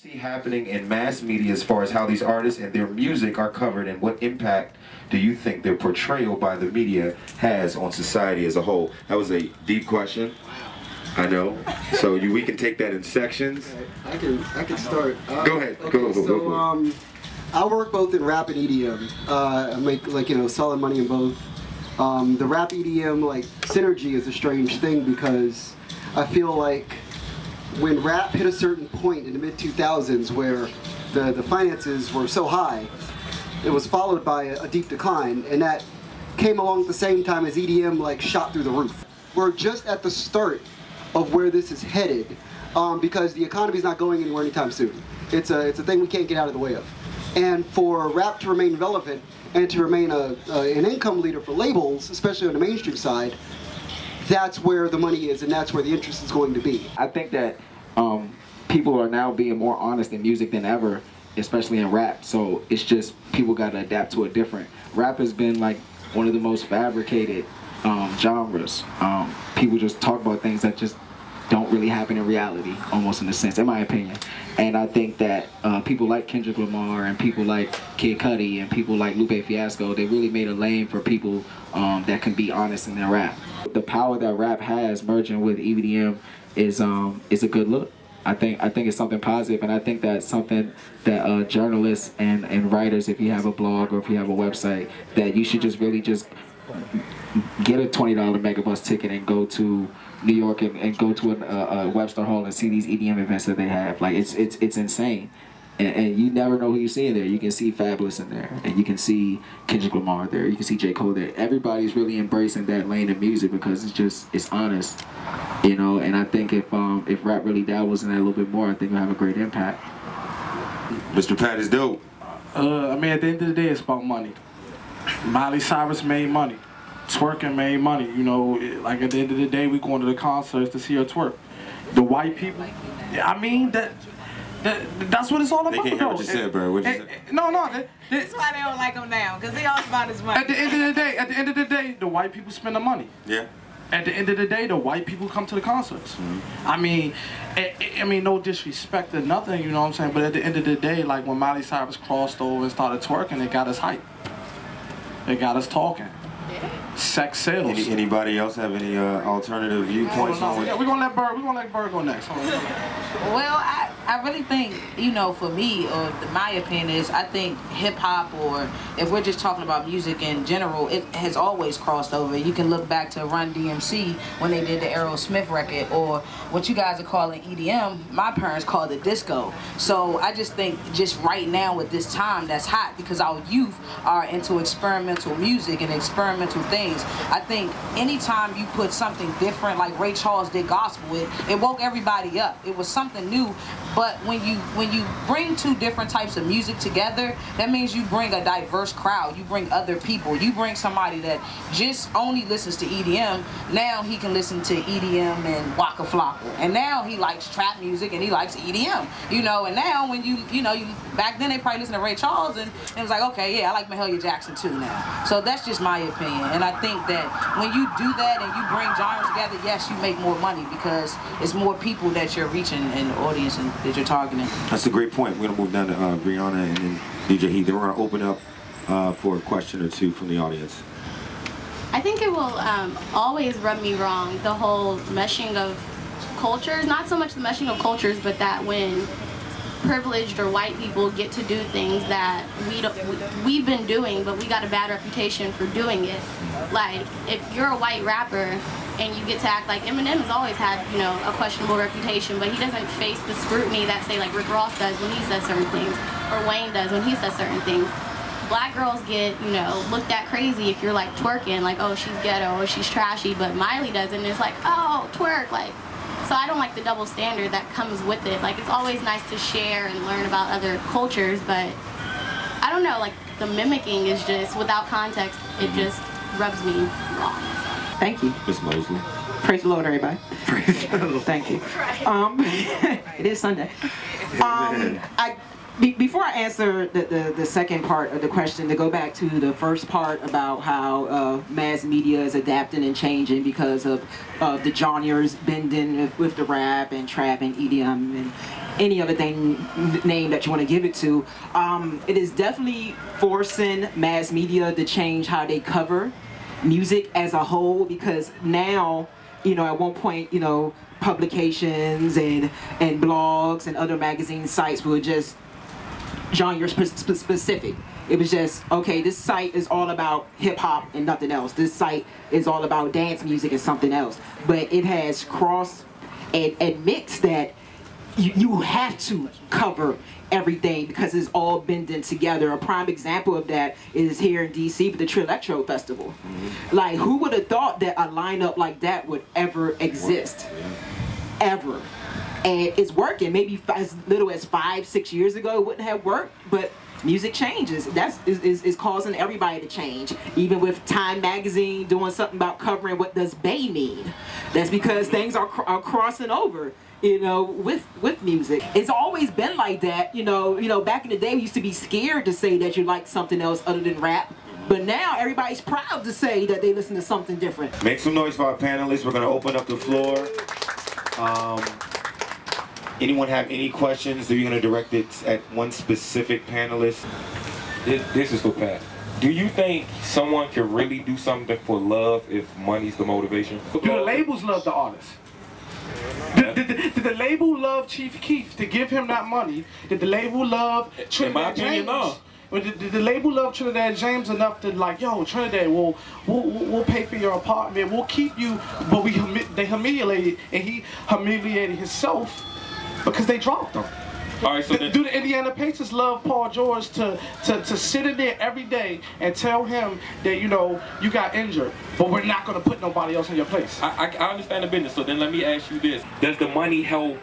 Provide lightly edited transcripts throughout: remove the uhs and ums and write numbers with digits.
see happening in mass media as far as how these artists and their music are covered, and what impact do you think their portrayal by the media has on society as a whole? That was a deep question. I know. So we can take that in sections. Okay. I can start. Go ahead. Okay, Go. I work both in rap and EDM. I make solid money in both. The rap EDM synergy is a strange thing because I feel like when rap hit a certain point in the mid-2000s where the finances were so high, it was followed by a deep decline, and that came along at the same time as EDM shot through the roof. We're just at the start of where this is headed because the economy's not going anywhere anytime soon. It's a thing we can't get out of the way of. And for rap to remain relevant and to remain an income leader for labels, especially on the mainstream side, that's where the money is and that's where the interest is going to be. I think that people are now being more honest in music than ever, especially in rap. So it's just people got to adapt to it different. Rap has been one of the most fabricated genres. People just talk about things that just don't really happen in reality, almost in a sense, in my opinion. And I think that people like Kendrick Lamar and people like Kid Cudi and people like Lupe Fiasco, they really made a lane for people that can be honest in their rap. The power that rap has merging with EDM is a good look. I think it's something positive, and I think that's something that journalists and writers, if you have a blog or if you have a website, that you should just really just get a $20 megabus ticket and go to New York and go to a Webster Hall and see these EDM events that they have. It's insane. And you never know who you see in there. You can see Fabulous in there, and you can see Kendrick Lamar there, you can see J. Cole there. Everybody's really embracing that lane of music because it's honest, and I think if rap really dabbles in that a little bit more, I think it'll have a great impact. Mr. PatisDope. I mean, at the end of the day, it's about money. Miley Cyrus made money. Twerking made money, at the end of the day, we going to the concerts to see her twerk. The white people, I mean, that's what it's all about. They can't hear what you said, bro. What you said? No. That's why they don't like him now, because they all about his money. At the end of the day, the white people spend the money. Yeah. At the end of the day, the white people come to the concerts. Mm-hmm. I mean, no disrespect or nothing, you know what I'm saying? But at the end of the day, when Miley Cyrus crossed over and started twerking, it got us hyped. It got us talking. Sex sales. Anybody else have any alternative viewpoints? Yeah, we're gonna let Bird go next. Well, I really think, for me, or my opinion is, I think hip hop, or if we're just talking about music in general, it has always crossed over. You can look back to Run DMC when they did the Aerosmith record, or what you guys are calling EDM, my parents called it disco. So I just think just right now at this time that's hot because our youth are into experimental music and experimental things. I think anytime you put something different, like Ray Charles did gospel, it woke everybody up. It was something new. But when you bring two different types of music together, that means you bring a diverse crowd. You bring other people. You bring somebody that just only listens to EDM. Now he can listen to EDM and Waka Flocka. And now he likes trap music and he likes EDM. And now when you back then they probably listened to Ray Charles and it was like, okay, yeah, I like Mahalia Jackson too now. So that's just my opinion. And I think that when you do that and you bring genres together, yes, you make more money because it's more people that you're reaching in the audience and that you're targeting. That's a great point. We're going to move down to Brianna and then DJ Heath. Then we're going to open up for a question or two from the audience. I think it will always rub me wrong, the whole meshing of cultures. Not so much the meshing of cultures, but that when privileged or white people get to do things that we've been doing, but we got a bad reputation for doing it. Like, if you're a white rapper and you get to act like Eminem has always had, a questionable reputation, but he doesn't face the scrutiny that, say, like Rick Ross does when he says certain things, or Wayne does when he says certain things. Black girls get, looked at crazy if you're twerking, oh, she's ghetto or she's trashy, but Miley doesn't, and it's oh, twerk, so I don't like the double standard that comes with it. It's always nice to share and learn about other cultures, but I don't know, the mimicking is just, without context, it just rubs me wrong. Thank you. Ms. Mosley. Praise the Lord, everybody. Praise the Lord. Thank you. It is Sunday. Before I answer the second part of the question, to go back to the first part about how mass media is adapting and changing because of the genres bending with the rap and trap and EDM and any other name that you want to give it to, it is definitely forcing mass media to change how they cover music as a whole, because now, at one point, publications and blogs and other magazine sites were just genre specific. It was just, okay, this site is all about hip hop and nothing else. This site is all about dance music and something else. But it has crossed and mixed that you have to cover everything because it's all bending together. A prime example of that is here in DC with the Trill Electro Festival. Like, who would have thought that a lineup like that would ever exist? Ever. And it's working. Maybe as little as 5-6 years ago it wouldn't have worked, but music changes. That's is causing everybody to change. Even with Time Magazine doing something about covering what does Bay mean. That's because things are crossing over, with music. It's always been like that. Back in the day we used to be scared to say that you like something else other than rap. But now everybody's proud to say that they listen to something different. Make some noise for our panelists. We're going to open up the floor. Anyone have any questions? Are you going to direct it at one specific panelist? This is for Pat. Do you think someone can really do something for love if money's the motivation? Do the labels love the artist? Did the label love Chief Keef to give him that money? Did the label love Trinidad James? No. Did the label love Trinidad James enough to yo, Trinidad, we'll pay for your apartment, we'll keep you, but they humiliated, and he humiliated himself because they dropped him. All right, so do the Indiana Pacers love Paul George to sit in there every day and tell him that you got injured, but we're not going to put nobody else in your place? I understand the business. So then let me ask you this: does the money help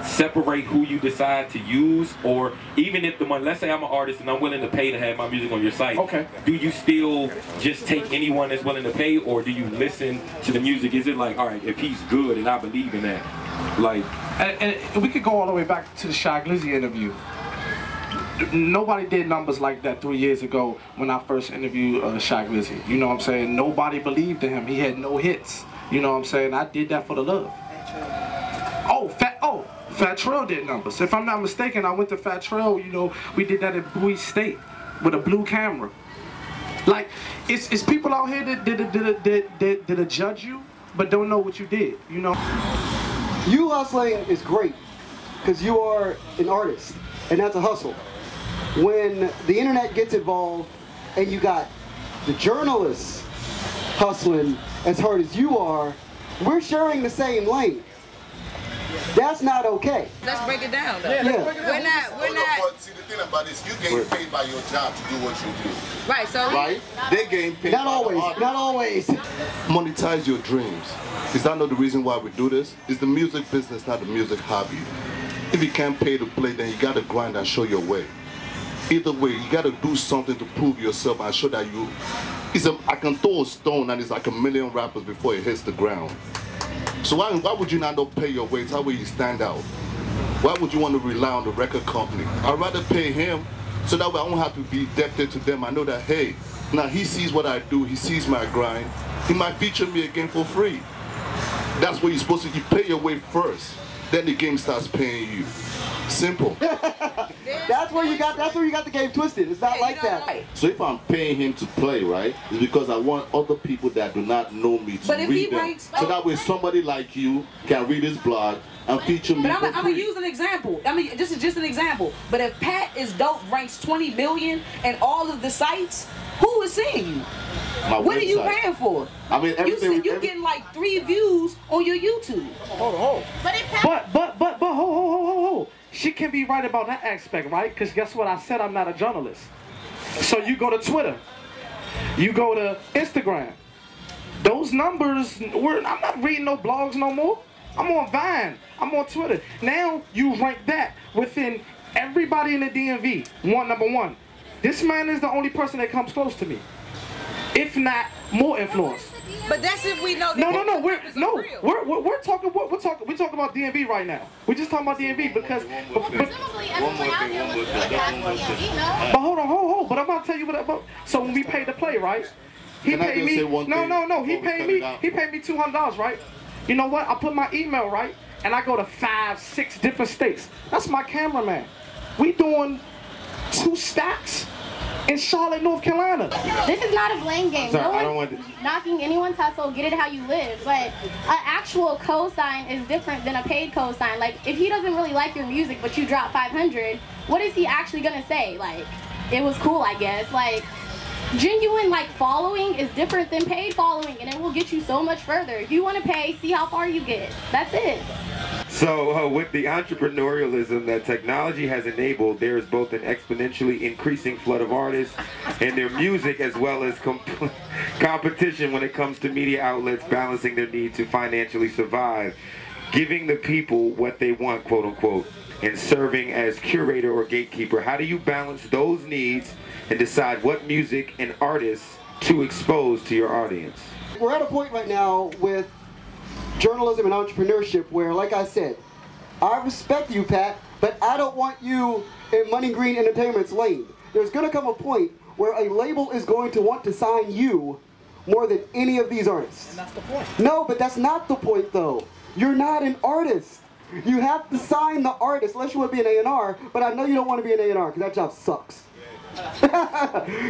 separate who you decide to use, or even if the money, let's say I'm an artist and I'm willing to pay to have my music on your site, okay, do you still just take anyone that's willing to pay, or do you listen to the music? Is it like, all right, if he's good and I believe in that, like? And we could go all the way back to the Shy Glizzy interview. Nobody did numbers like that 3 years ago when I first interviewed Shy Glizzy. You know what I'm saying? Nobody believed in him. He had no hits. You know what I'm saying? I did that for the love. Fat Trail did numbers. If I'm not mistaken, I went to Fat Trail, we did that at Bowie State with a blue camera. Like, it's people out here that judge you, but don't know what you did, You hustling is great because you are an artist, and that's a hustle. When the internet gets involved and you got the journalists hustling as hard as you are, we're sharing the same lane. That's not okay. Let's break it down, though. Yeah. We're not. See, the thing about this, you get paid by your job to do what you do. Right, so. Right? They getting paid. Not always. Not always. Monetize your dreams. Is that not the reason why we do this? It's the music business, not the music hobby. If you can't pay to play, then you gotta grind and show your way. Either way, you gotta do something to prove yourself and show that you. I can throw a stone and it's like a million rappers before it hits the ground. So why would you not pay your way? How will you stand out? Why would you want to rely on the record company? I'd rather pay him so that way I won't have to be indebted to them. I know that, hey, now he sees what I do, he sees my grind. He might feature me again for free. That's what you're supposed to do. You pay your way first, then the game starts paying you. Simple. That's where you got the game twisted. It's not like that. So if I'm paying him to play, right, it's because I want other people that do not know me to read them. So that way somebody like you can read his blog and feature me. But I'm for gonna free. use an example. This is just an example. But if Pat is Dope ranks 20 million and all of the sites, who is seeing you? What are you paying for? I mean, everything. You getting like 3 views on your YouTube. Hold. But ho. She can be right about that aspect, right? Because guess what? I said I'm not a journalist. So you go to Twitter. You go to Instagram. Those numbers, I'm not reading no blogs no more. I'm on Vine. I'm on Twitter. Now you rank that within everybody in the DMV. Number one. This man is the only person that comes close to me. If not more influence. But that's if we know that. No. We're talking about DMV right now. We're just talking about DMV because. Presumably everyone out here was DMV, no? But hold. But I'm gonna tell you what about. So when we paid to play, right? He paid me. No. He paid me $200, right? You know what? I put my email right, and I go to 5, 6 different states. That's my cameraman. We doing 2 stacks in Charlotte, North Carolina. This is not a blame game. Sorry, no I don't one's want knocking anyone's hustle, get it how you live. But an actual cosign is different than a paid cosign. Like, if he doesn't really like your music, but you drop 500, what is he actually gonna say? Like, it was cool, I guess. Like, genuine like following is different than paid following, and it will get you so much further. If you want to pay, see how far you get. That's it. So with the entrepreneurialism that technology has enabled, there is both an exponentially increasing flood of artists and their music, as well as competition when it comes to media outlets balancing their need to financially survive, giving the people what they want, quote unquote, and serving as curator or gatekeeper. How do you balance those needs and decide what music and artists to expose to your audience? We're at a point right now with journalism and entrepreneurship where, like I said, I respect you, Pat, but I don't want you in Money Green Entertainment's lane. There's going to come a point where a label is going to want to sign you more than any of these artists. And that's the point. No, but that's not the point, though. You're not an artist. You have to sign the artist unless you want to be an A&R, but I know you don't want to be an A&R because that job sucks.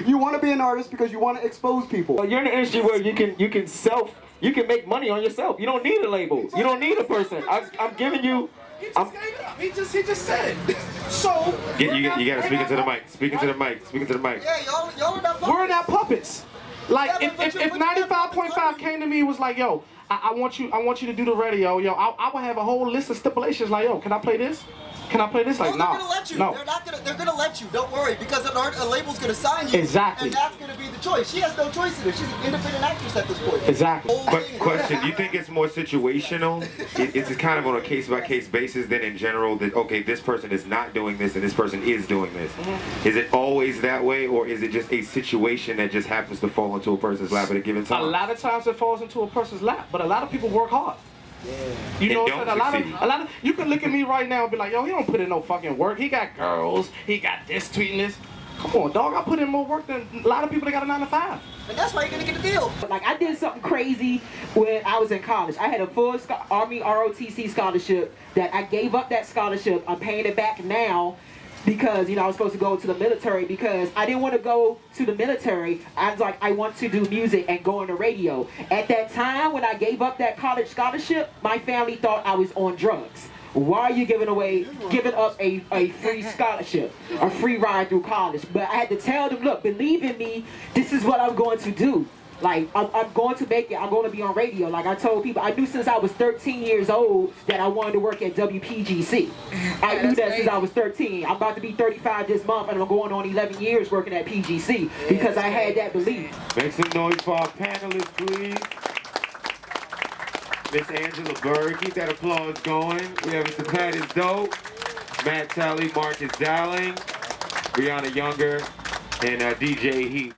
You want to be an artist because you want to expose people. Well, you're in an industry where you can make money on yourself. You don't need a label. You don't need a person. I'm giving you. He just gave it up. He just said it. So You gotta speak into the mic. Speak into the mic. Speak into the mic. Yeah, y'all are not puppets. we're not puppets. Like if 95.5 came to me and was like, yo, I want you to do the radio, yo, I would have a whole list of stipulations like, yo, can I play this? Can I play this? Like, no, no. they're gonna let you. No. They're gonna let you. Don't worry, because a label's gonna sign you. Exactly. And that's gonna be the choice. She has no choice in it. She's an independent actress at this point. Exactly. But question, do you think it's more situational? It's kind of on a case-by-case basis than in general that, okay, this person is not doing this and this person is doing this. Mm-hmm. Is it always that way, or is it just a situation that just happens to fall into a person's lap at a given time? A lot of times it falls into a person's lap, but a lot of people work hard. Yeah. You know what I'm saying? A lot of you can look at me right now and be like, yo, he don't put in no fucking work. He got girls, he got this tweeting this. Come on, dog, I put in more work than a lot of people that got a 9 to 5. And that's why you're gonna get a deal. Like, I did something crazy when I was in college. I had a full Army ROTC scholarship that I gave up that scholarship. I'm paying it back now because, you know, I was supposed to go to the military because I didn't want to go to the military. I was like, I want to do music and go on the radio. At that time, when I gave up that college scholarship, my family thought I was on drugs. Why are you giving up a free scholarship, a free ride through college? But I had to tell them, look, believe in me, this is what I'm going to do. Like, I'm going to make it. I'm going to be on radio. Like I told people, I knew since I was 13 years old that I wanted to work at WPGC. I knew that since I was 13. I'm about to be 35 this month, and I'm going on 11 years working at PGC because I had that belief. Make some noise for our panelists, please. Miss Angela Berg, keep that applause going. We have Mr. PatisDope, Matt Talley, MarcusDowling, Brianna Younger, and DJ Heat.